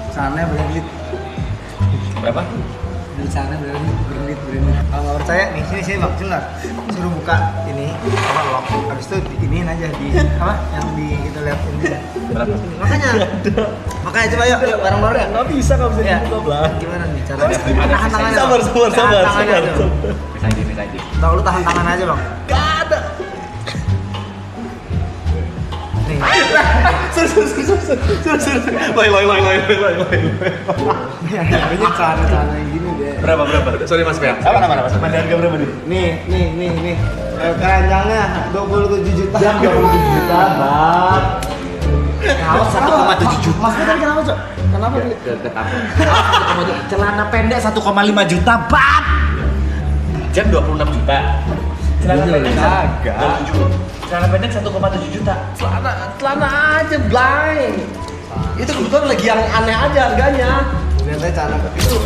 Sana berlit. Berapa? Di sana berlit. Kalau nggak percaya nih sini bang, celar. Suruh buka ini apa lock. Habis itu ini aja di apa yang di kita lihat ini. Berapa? Makanya coba yuk bareng-bareng ya. Nggak bisa Ya. dibuka, Bang. Gimana nih caranya? Tahan tangannya. Sabar. Tahan tangannya aja. Bisa aja. Bang, lu tahan tangan aja bang. Gak ada. Nih. Suruh. Loi. Ini cara yang gini deh. Berapa? Sorry Mas Pia. Apa nama Mas? Ada harga berapa nih? Nih. Keranjangnya 27 juta. 27 juta, Bang. Kalau 1,7 juta. Mas tadi kenapa, Cok? Kenapa beli? Ketakut. Celana pendek 1,5 juta, Bang. Jam 26 juta. Celana pendek kagak. Celana pendek 1,7 juta. Celana aja, blind. Itu kebetulan lagi yang aneh aja harganya. Lihat aja cara itu.